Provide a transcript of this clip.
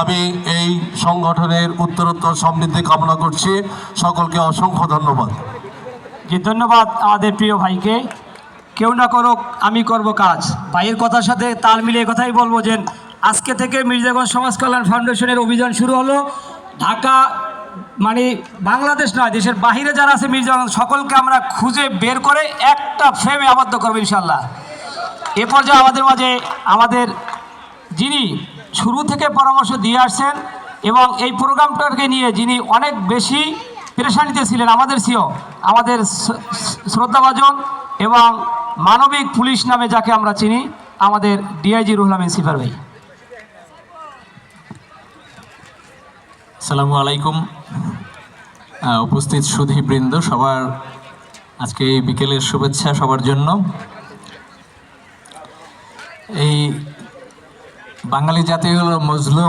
আমি এই সংগঠনের উত্তরোত্তর সমৃদ্ধি কামনা করছি। সকলকে অসংখ্য ধন্যবাদ। জি, ধন্যবাদ আমাদের প্রিয় ভাইকে। কেউ না করুক, আমি করব কাজ। ভাইয়ের কথার সাথে তাল মিলিয়ে কথাই বলবো যে আজকে থেকে মির্জাগঞ্জ সমাজ কল্যাণ ফাউন্ডেশনের অভিযান শুরু হলো। ঢাকা মানে বাংলাদেশ নয়, দেশের বাহিরে যারা আছে মির্জাগঞ্জ সকলকে আমরা খুঁজে বের করে একটা ফ্রেমে আবদ্ধ করবো ইনশাল্লাহ। এ পর্যায়ে আমাদের মাঝে আমাদের যিনি শুরু থেকে পরামর্শ দিয়ে আসছেন এবং এই প্রোগ্রামটাকে নিয়ে যিনি অনেক বেশি পেরেশানিতে ছিলেন, আমাদের সিও, আমাদের শ্রদ্ধাভাজন এবং মানবিক পুলিশ নামে যাকে আমরা চিনি, আমাদের ডিআইজি রুহুল আমিন সিফার ভাই। আসসালামু আলাইকুম। উপস্থিত সুধীবৃন্দ, সবার আজকে এই বিকেলের শুভেচ্ছা সবার জন্য। এই বাঙালি জাতি হলো মজলুম